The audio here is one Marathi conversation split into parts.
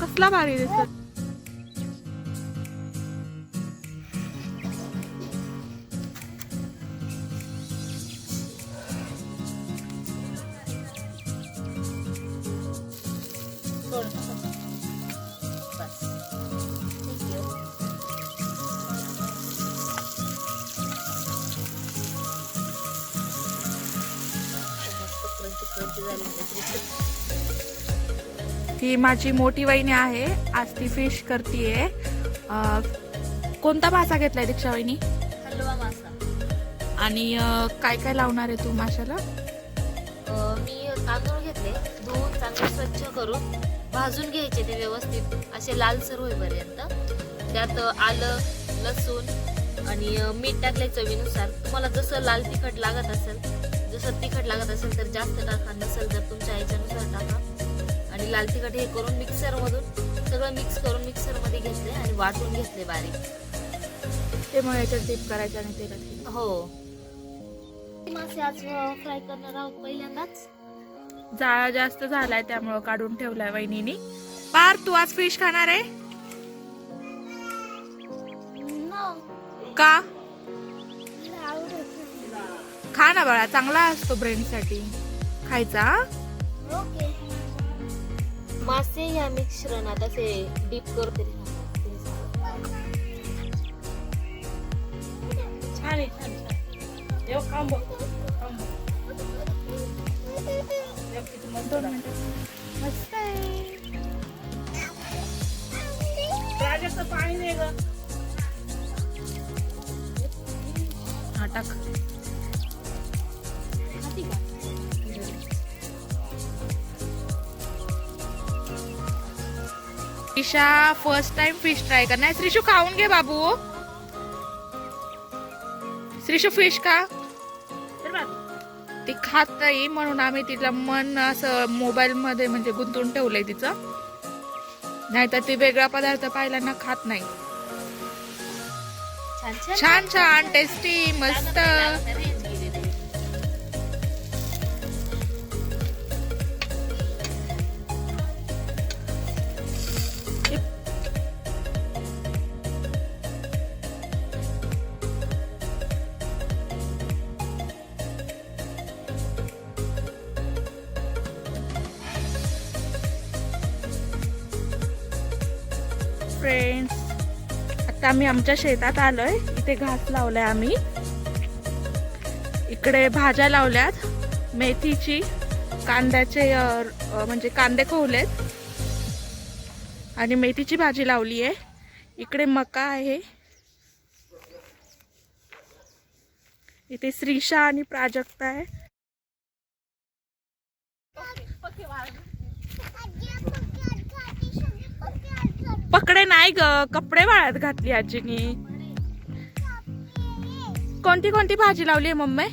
कसला भारी दिसत. ही माझी मोठी वहिनी आहे. आज ती फिश करतीये. कोणता मासा घेतलाय दीक्षा वहिनी? हलवा मासा. आणि काय काय लावणार आहे तू माशाला? मी तांदूळ घेतले, धुवून चांगले स्वच्छ करून भाजून घ्यायचे ते व्यवस्थित असे लालसर होईपर्यंत. त्यात आलं, लसूण आणि मीठ टाकले चवीनुसार. तुम्हाला जसं लाल तिखट लागत असेल, जसं तिखट लागत असेल तर जास्त टाका, नसेल तर तुमच्या याच्यानुसार टाका. आणि लाल तिखट हे करून मिक्सर मधून सगळं मिक्स करून मिक्सर मध्ये घेतले आणि वाटून घेतले बारीक. ते मग याच्यात डीप करायचं आणि तेलात. हो, मासे आज फ्राय करणार आहोत पहिल्यांदाच. जाळा जास्त झालाय त्यामुळं काढून ठेवलाय वहिनीनी. पार तू आज फिश खाणार आहे का? खा ना बाळा, चांगला असतो ब्रेन साठी खायचा. मासे या मिश्रणात असे डीप करते. छान आहे, छान छान. मस्त आहे. राजाचं पाणी दे ग. हा टाक. Isha first time fish try करणार. श्रीशू खाऊन घे बाबू. श्रीशू फिश का? ती खात नाही म्हणून आम्ही तिला मन असं मोबाईल मध्ये म्हणजे गुंतवून ठेवलंय तिचं. नाहीतर ती वेगळा पदार्थ पाहिला ना खात नाही. छान छान टेस्टी मस्त. फ्रेंड्स, आता आम्ही आमच्या शेतात आलोय. इथे घास लावलाय आम्ही. इकडे भाज्या लावल्यात, मेथीची, कांद्याचे म्हणजे कांदे खोवलेत आणि मेथीची भाजी लावली आहे. इकडे मका आहे. इथे श्रीशा आणि प्राजक्ता आहे. पकडे नाही ग, कपडे वाळत घातली आजीनी. कोणती कोणती भाजी लावली आहे मम्मी?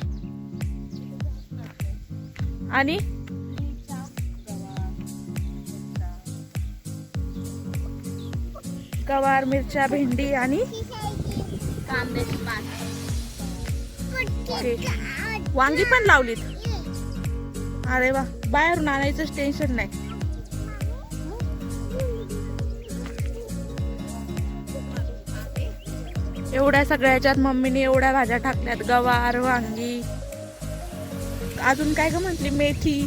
आणि गवार, मिरच्या, भेंडी आणि वांगी पण लावलीत. अरे वा, बाहेरून आणायचं टेन्शन नाही. एवढ्या सगळ्याच्यात मम्मीने एवढ्या भाज्या टाकल्यात. गवार, वांगी, अजून काय ग म्हटली, मेथी,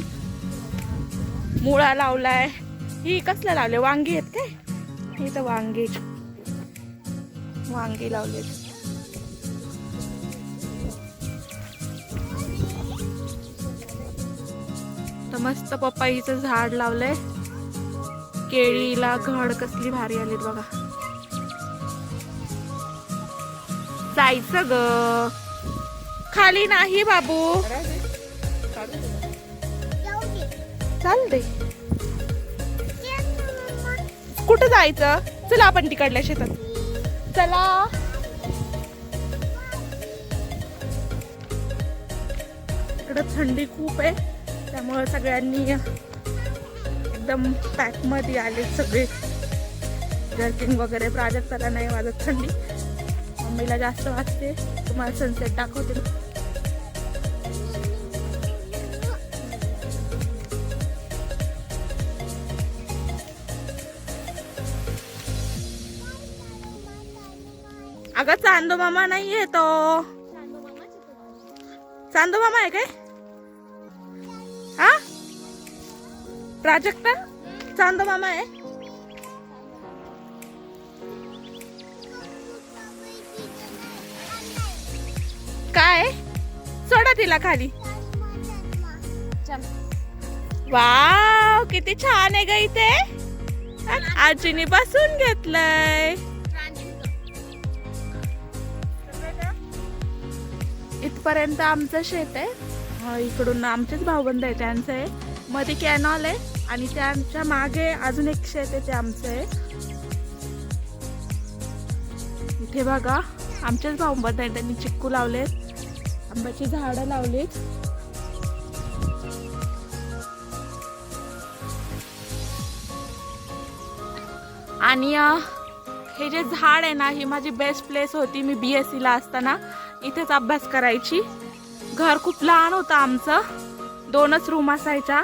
मुळा लावलाय. ही कसला लावले? वांगी आहेत काय? ही तर वांगी लावले. तर मस्त पपईचं झाड लावलंय. केळीला घड कसली भारी आलीत बघा. जायचं ग, खाली नाही बाबू. चाल दे. कुठं जायचं? चला आपण तिकडल्या शेतात. चला. इकडं थंडी खूप आहे, त्यामुळे सगळ्यांनी एकदम पॅक मध्ये आले सगळे. जर्किंग वगैरे. प्राजक्ताला नाही वाजत थंडी, मम्मीला जास्त वाजते. तुम्हाला सनसेट दाखवते. अगं चांदो मामा नाहीये तो. चांदो मामा आहे काय? हा प्राजक्ता, चांदो मामा आहे. काय? सोडा तिला खाली. वाव, किती छान आहे ग इथे. आजीने बसून घेतलंय. इथपर्यंत आमचं शेत आहे. इकडून आमचेच भाऊबंद आहे, त्यांचं आहे. मध्ये कॅनॉल आहे आणि त्यांच्या मागे अजून एक शेत आहे, ते आमचं आहे. इथे बघा आमचेच भाऊबंद आहे, त्यांनी चिक्कू लावलेत, आंब्याची झाडं लावलीत. आणि हे जे झाड आहे ना, ही माझी बेस्ट प्लेस होती. मी BSc ला असताना इथेच अभ्यास करायची. घर खूप लहान होतं आमचं, 2च रूम असायच्या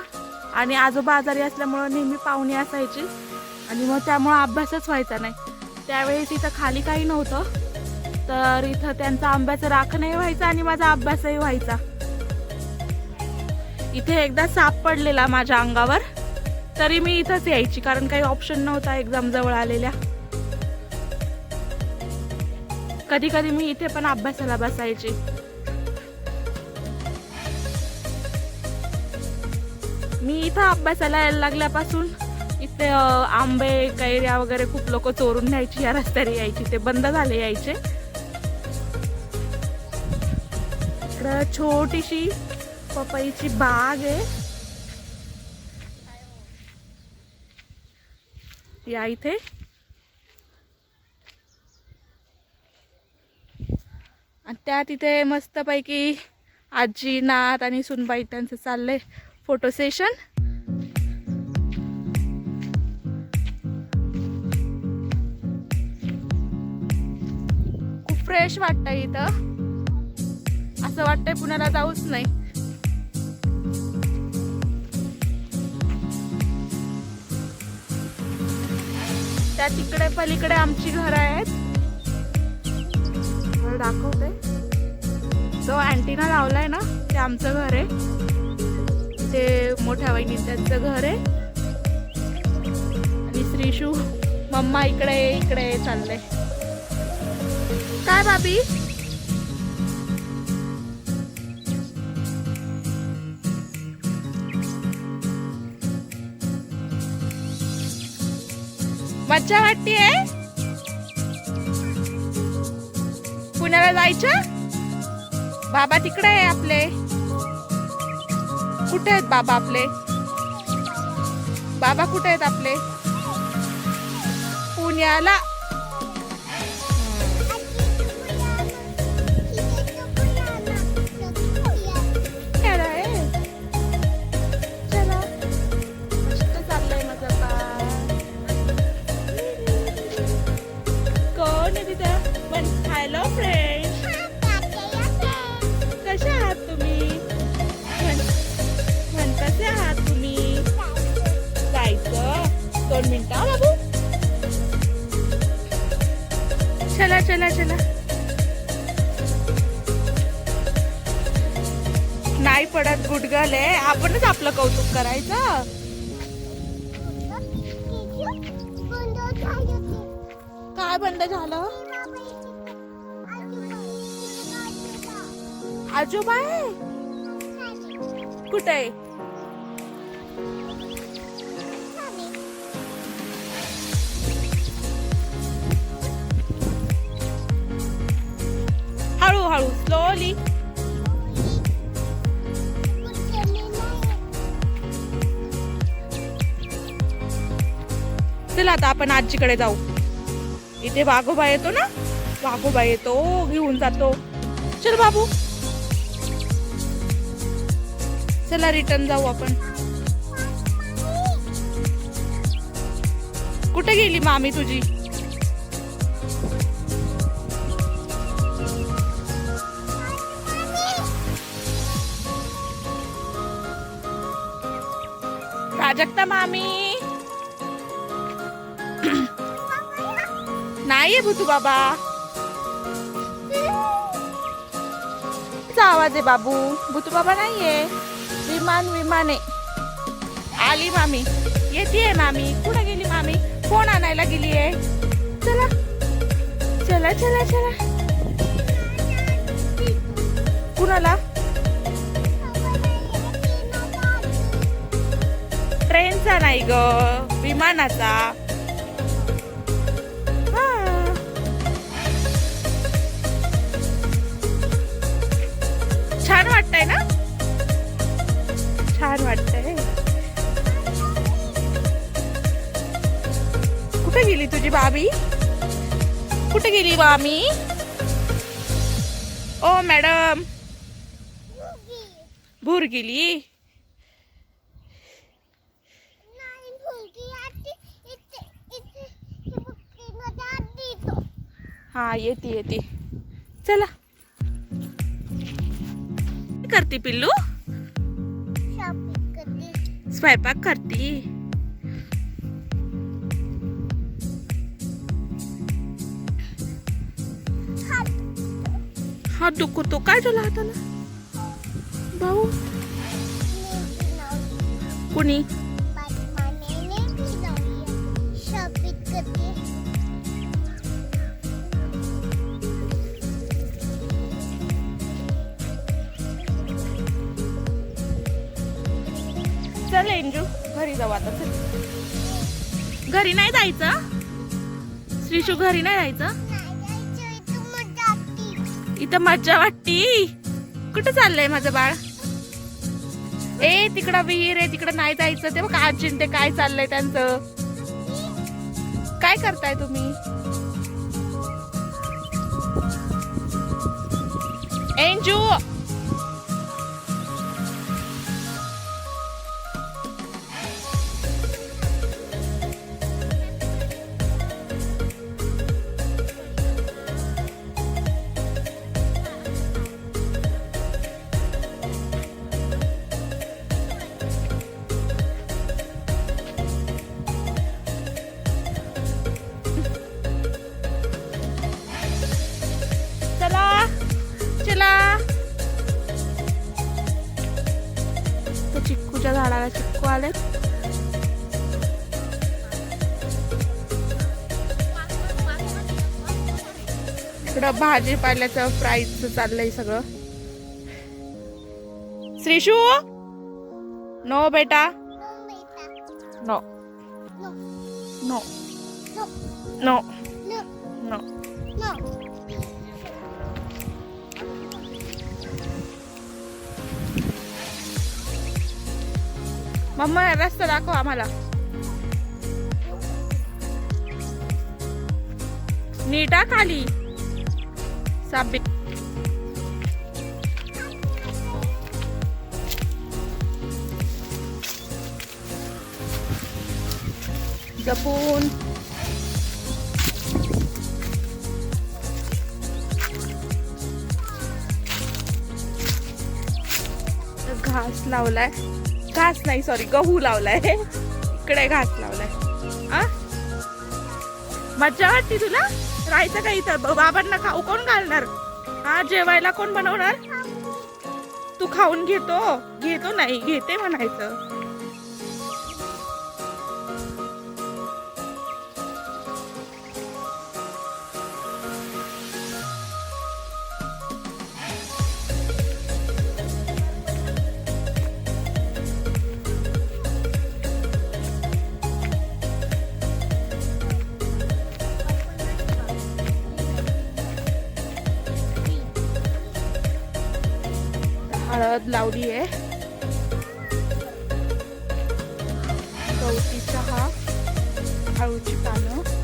आणि आजोबा आजारी असल्यामुळं नेहमी पाहुणे असायची आणि मग त्यामुळं अभ्यासच व्हायचा नाही. त्यावेळेस इथं खाली काही नव्हतं, तर इथं त्यांचा आंब्याचं राखणही व्हायचं आणि माझा अभ्यासही व्हायचा. इथे एकदा साप पडलेला माझ्या अंगावर, तरी मी इथंच यायची, कारण काही ऑप्शन नव्हता एक्झाम जवळ आलेल्या. कधी कधी मी इथे पण अभ्यासाला बसायची. मी इथं अभ्यासाला यायला लागल्यापासून इथे आंबे कैऱ्या वगैरे खूप लोक चोरून न्यायची, या रस्त्याने यायची, ते बंद झाले यायचे. इकडं छोटीशी पपईची बाग आहे. या इथे आणि त्या तिथे मस्तपैकी आजी, नात आणि सुनबाई त्यांचं चाललंय फोटो सेशन. खूप फ्रेश वाटतंय इथं, असं वाटतंय पुण्याला जाऊच नाही. त्या तिकडे पलीकडे आमची घरं आहेत, दाखवते. जो अँटिना लावलाय ना, ते आमचं घर आहे. ते मोठ्या वहिनी त्यांचं घर आहे. आणि श्रीशू मम्मा इकडे चाललंय. काय बाबी? मज्जा वाटतेय पुण्याला जायचं. बाबा तिकडे आहे आपले. कुठे आहेत बाबा आपले? बाबा कुठे आहेत आपले? पुण्याला. चला मस्त चाललंय माझं बाळ. कोण आहे तिथं? पण हॅलो फ्रेंड, कसे आहात तुम्ही? म्हण कसे आहात तुम्ही? जायचं 2 मिनिटं बाबू. चला चला चला. नाही पडत गुडगल आहे, आपणच आपलं कौतुक करायचं. काय बंद झालं? आजोबा आहे कुठे? हळूहळू स्लोली. चला आता आपण आजीकडे जाऊ. इथे वाघोबा येतो ना, वाघोबा येतो घेऊन जातो. चल बाबू, चला रिटर्न जाऊ आपण. कुठे गेली मामी तुझी? प्राजक्ता मामी नाहीये भूतू बाबा. आवाज आहे बाबू, भूतू बाबा नाहीये. विमान विमान आहे. आली मामी, येते मामी. कुठे गेली मामी? फोन आणायला गेली आहे. चला चला चला चला. कुणाला? ट्रेनचा नाही ग, विमानाचा. छान वाटतंय ना? छान वाटतंय. कुठे गेली तुझी बाबी? कुठे गेली मामी? ओ मॅडम, भूर गेली. हा येते येते. चला. करती पिल्लू? स्वयंपाक करती. हात दुखतो. काय झालं हाताला भाऊ? कुणी? चल एंजू, घरी जाऊ आता. चल. घरी नाही जायचं श्रीशू, घरी नाही जायचं. इथं मज्जा वाटती. कुठं चाललंय माझं बाळ? ए तिकडं विहीर आहे, तिकडं नाही जायचं. ते बघ आजीन ते काय चाललंय त्यांचं. काय करताय तुम्ही? एंजू, चला. तर चिक्कूच्या झाडाला चिक्कू आलेत. इकडं भाजीपाल्याचं प्राइस चाललंय सगळं. श्रीशू, नो बेटा, नो नो नो नो. मम्मा रस्ता दाखव आम्हाला. नीटा खाली साबित. जपून. घास लावलाय. घास नाही सॉरी, गहू लावलाय. इकडे घास लावलाय. मज्जा वाटते तुला? राहायचं का इथं? बाबांना खाऊ कोण घालणार? हा जेवायला कोण बनवणार? तू खाऊन घेतो? घेतो नाही, घेते म्हणायचं. हळद लावली आहे. गवती चहा हळूची पानं.